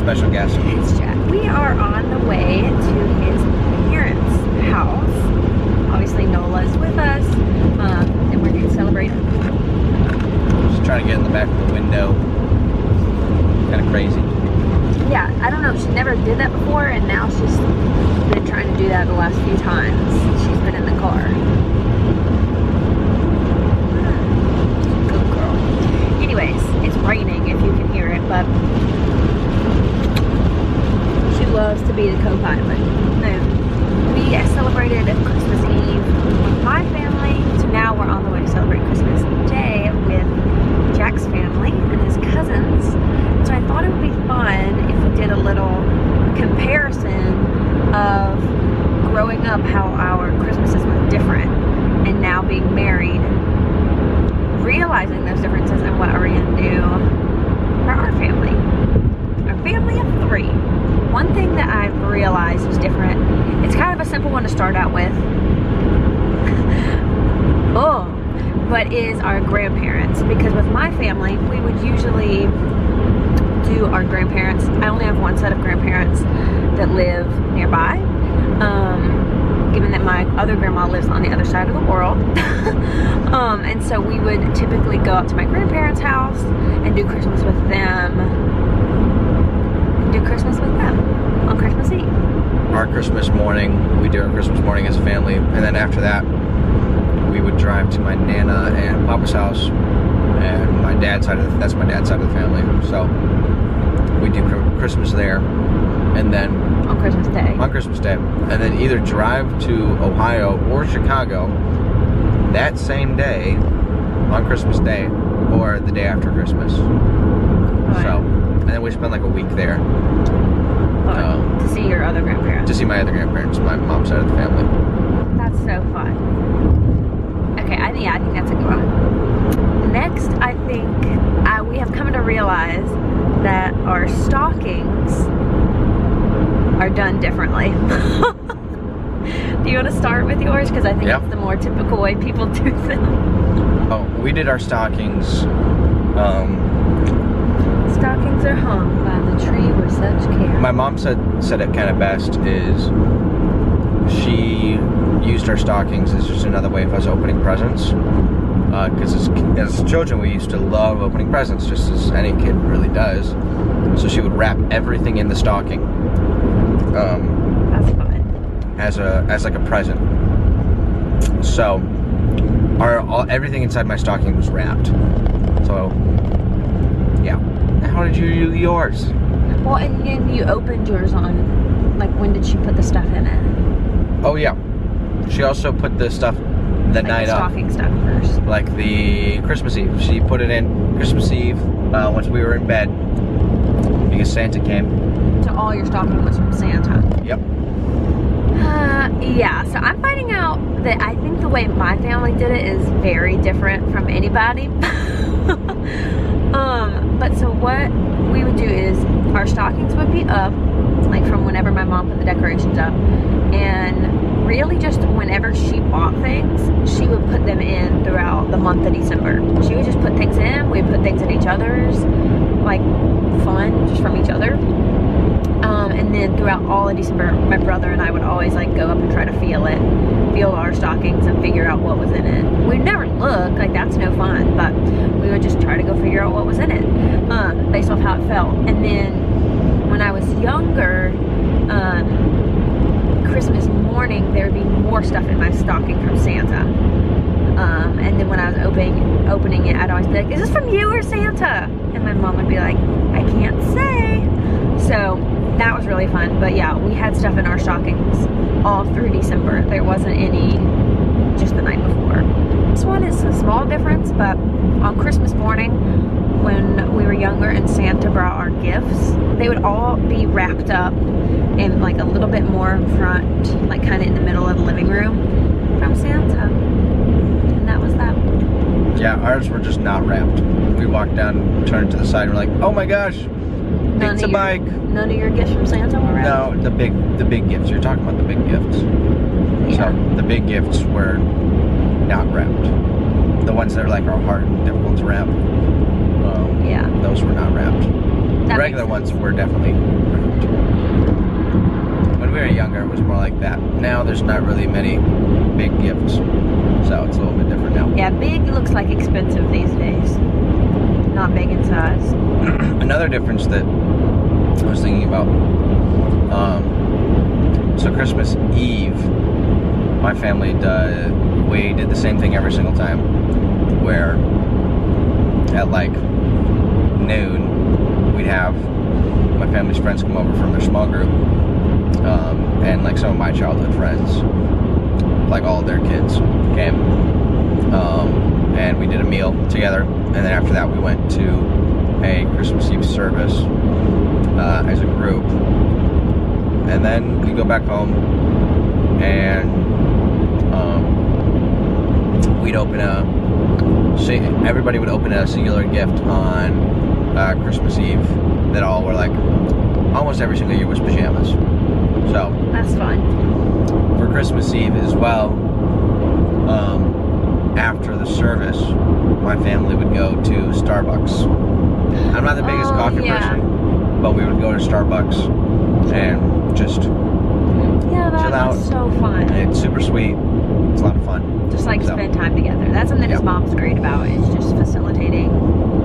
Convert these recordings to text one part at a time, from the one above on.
special guest. It's Jack. We are on the way to his parents' house. Obviously, Nola is with us, and we're going to celebrate. Just trying to get in the back of the window. Kind of crazy. Yeah, I don't know. She never did that before, and now she's been trying to do that the last few times she's been in the car. Good girl. Anyways, it's raining if you can hear it, but she loves to be the co-pilot. We celebrated Christmas Eve with my family, so now we're on the way to celebrate Christmas Day with Jack's family and his cousins. So I thought it would be fun if we did a little comparison of growing up, how our Christmases were different, and now being married, realizing those differences and what are we going to do for our family. Our family of 3. One thing that I've realized is different. It's kind of a simple one to start out with. But is our grandparents. Because with my family, we would usually do our grandparents. I only have one set of grandparents that live nearby. Given that my other grandma lives on the other side of the world. And so we would typically go up to my grandparents' house and do Christmas with them. On Christmas Eve. Our Christmas morning, we do our Christmas morning as a family, and then after that, we would drive to my Nana and Papa's house, and my dad's side of that's my dad's side of the family. So we do Christmas there, and then on Christmas Day, and then either drive to Ohio or Chicago that same day on Christmas Day or the day after Christmas. Right. So, and then we spend like a week there. To see your other grandparents. To see my other grandparents, my mom's side of the family. That's so fun. Okay, I think that's a good one. Next, I think we have come to realize that our stockings are done differently. Do you want to start with yours? Because I think it's the more typical way people do them. Oh, we did our stockings. Stockings are hung by the tree with such care. My mom said it kind of best is she used our stockings as just another way of us opening presents. Because as children we used to love opening presents, just as any kid really does. So she would wrap everything in the stocking. That's fun. As like a present. So everything inside my stocking was wrapped. So yeah. How did you do yours? Well, and then you opened yours on, like, when did she put the stuff in it? Oh yeah. She also put the stuff the night of. Stocking stuff first. Like the Christmas Eve. She put it in Christmas Eve once we were in bed because Santa came. So all your stocking was from Santa? Yep. Yeah, so I'm finding out that I think the way my family did it is very different from anybody. But so what we would do is our stockings would be up, like from whenever my mom put the decorations up, and really just whenever she bought things, she would put them in throughout the month of December. She would just put things in, we'd put things in each other's, like fun, just from each other. And then throughout all of December, my brother and I would always like go up and try to feel our stockings and figure out what was in it. We'd never look, like that's no fun, but we would just try to go figure out what was in it, based off how it felt. And then when I was younger, Christmas morning, there would be more stuff in my stocking from Santa. And then when I was opening it, I'd always be like, is this from you or Santa? And my mom would be like, I can't say. So that was really fun. But yeah, we had stuff in our stockings all through December. There wasn't any just the night before. This one is a small difference, but on Christmas morning, when we were younger and Santa brought our gifts, they would all be wrapped up in like a little bit more in front, like kind of in the middle of the living room from Santa. And that was that. Yeah, ours were just not wrapped. We walked down, turned to the side, and we're like, oh my gosh, pizza bike. None of your gifts from Santa were wrapped? No, the big gifts. You're talking about the big gifts. Yeah. So the big gifts were not wrapped. The ones that are like are hard and difficult to wrap. Yeah. Those were not wrapped. That regular makes ones were definitely wrapped. When we were younger, it was more like that. Now there's not really many big gifts, so it's a little bit different now. Yeah, big looks like expensive these days. Not big in size. Another difference that I was thinking about, so Christmas Eve, my family we did the same thing every single time, where at like noon, we'd have my family's friends come over from their small group, and like some of my childhood friends, like all of their kids came, and we did a meal together, and then after that we went to a Christmas Eve service as a group, and then we go back home, and we'd everybody would open a singular gift on Christmas Eve that all were like, almost every single year was pajamas. So That's fun. for Christmas Eve as well, after the service, my family would go to Starbucks. I'm not the biggest coffee person, but we would go to Starbucks and just Yeah, chill out. that's so fun. It's super sweet. It's a lot of fun. Just like So. spend time together. That's something his Yep. mom's great about, is just facilitating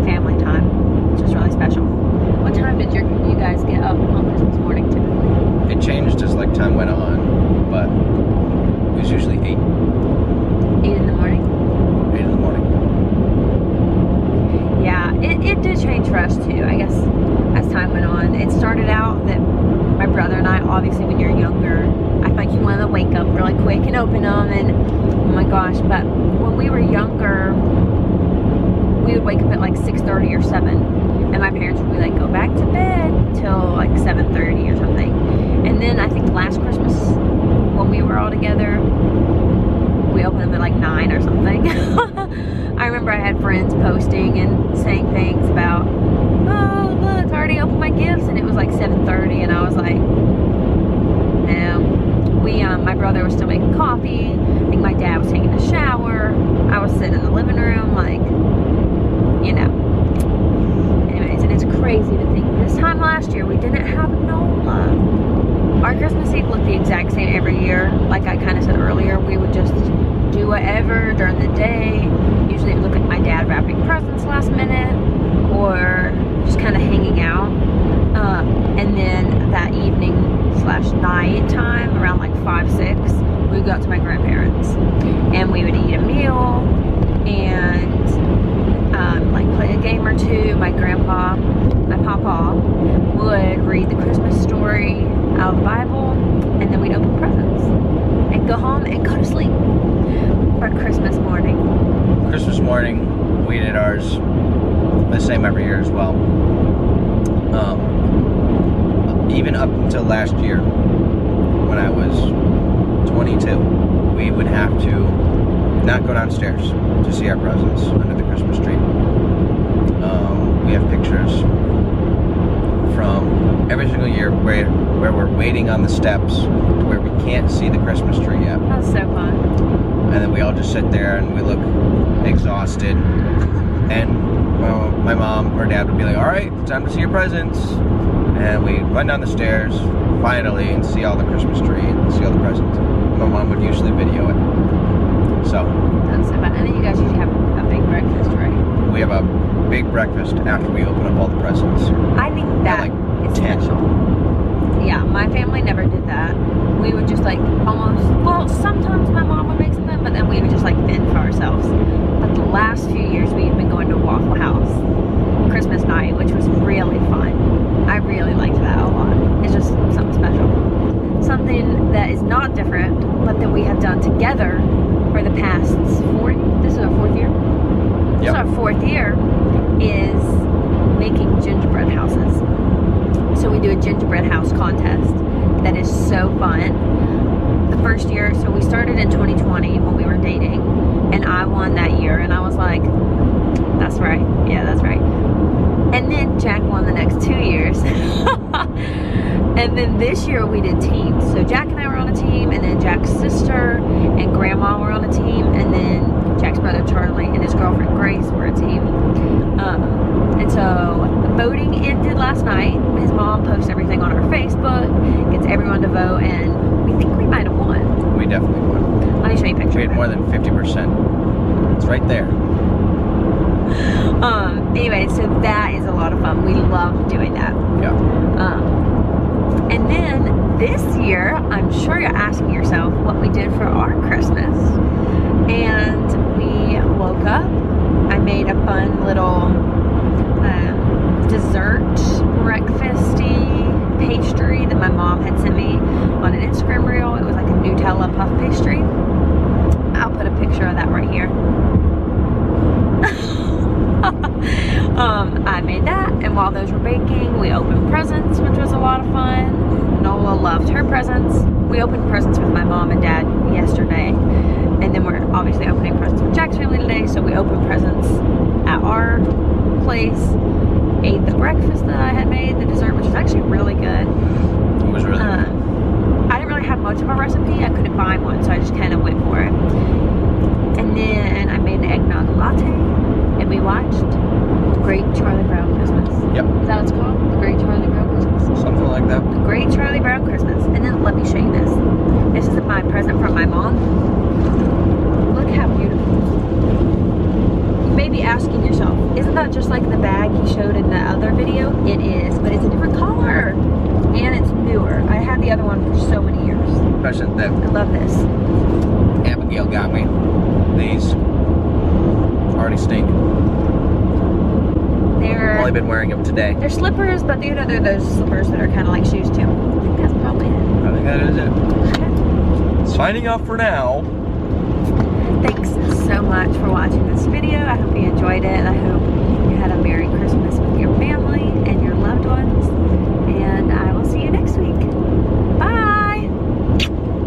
family time. It's just really special. What time did you guys get up on Christmas morning typically? It changed as like time went on, but it was usually 8 8 in the morning? in the morning. Yeah, it did change for us too, I guess, as time went on. It started out that my brother and I, obviously when you're younger, I feel like you want to wake up really quick and open them, and oh my gosh, but when we were younger, we would wake up at like 6:30 or 7, and my parents would be like, go back to bed till like 7:30 or something. And then I think last Christmas, when we were all together, we opened them at like 9 or something. I remember I had friends posting and saying things about, oh look, I already opened my gifts, and it was like 7:30, and I was like, no. My brother was still making coffee. I think my dad was taking a shower. I was sitting in the living room, like, you know. Anyways, and it's crazy to think this time last year we didn't have NOLA. Our Christmas Eve looked the exact same every year. Like I kind of said earlier, we would just do whatever during the day. Usually it would look like my dad wrapping presents last minute, or just kind of hanging out. And then that evening/night time, around like 5, 6, we would go out to my grandparents, and we would eat a meal and like play a game or two. My papa would read the Christmas story out of the Bible, and then we'd open presents and go home and go to sleep for Christmas morning. Christmas morning, we did ours the same every year as well. Even up until last year, when I was 22, we would have to not go downstairs to see our presents under the Christmas tree. We have pictures from every single year where we're waiting on the steps to where we can't see the Christmas tree yet. That's so fun. And then we all just sit there and we look exhausted. And my mom or dad would be like, all right, time to see your presents. And we run down the stairs finally and see all the Christmas tree and see all the presents. My mom would usually video it. So That's so fun. And then you guys usually have a big breakfast, right? we have a big breakfast after we open up all the presents. I think that like is 10. special. Yeah, my family never did that. We would just like sometimes my mom would make something, but then we would just like fend for ourselves. But the last few years we've been going to Waffle House Christmas night, which was really fun. I really liked that a lot. It's just something special. Something that is not different, but that we have done together for the past 4 years. This is our 4th year? This is Yep. our 4th year, is making gingerbread houses. So we do a gingerbread house contest that is so fun. The first year, so we started in 2020 when we were dating, and I won that year, and I was like, that's right. Yeah, that's right. And then Jack won the next 2 years. And then this year we did teams. So Jack and I were on a team, and then Jack's sister and grandma were on a team, and then Jack's brother Charlie and his girlfriend Grace were a team. And so voting ended last night. His mom posts everything on our Facebook, gets everyone to vote, and we think we might have won. We definitely won. Let me show you a picture. We had of it. more than 50%. It's right there. Anyway, so that is a lot of fun. We love doing that. Yeah. And then this year, I'm sure you're asking yourself what we did for our Christmas. And we woke up. I made a fun little dessert breakfasty pastry that my mom had sent me on an Instagram reel. It was like a Nutella puff pastry. I'll put a picture of that right here. I made that, and while those were baking, we opened presents, which was a lot of fun. Nola loved her presents. We opened presents with my mom and dad yesterday, and then we're obviously opening presents with Jack's family today, so we opened presents at our place, ate the breakfast that I had made, the dessert, which was actually really good. It was really good. I didn't really have much of a recipe. I couldn't find one, so I just kind of went for it. And then I made an eggnog latte, and we watched Great Charlie Brown Christmas. Yep. Is that what it's called? The Great Charlie Brown Christmas? Something like that. The Great Charlie Brown Christmas. And then let me show you this. This is my present from my mom. Look how beautiful. You may be asking yourself, isn't that just like the bag he showed in the other video? It is, but it's a different color. And it's newer. I had the other one for so many years. Present that I love this. Abigail got me. These already stink. I've only been wearing them today. They're slippers, but you know they're those slippers that are kind of like shoes too. I think that's probably it. I think that is it. Signing off for now. Thanks so much for watching this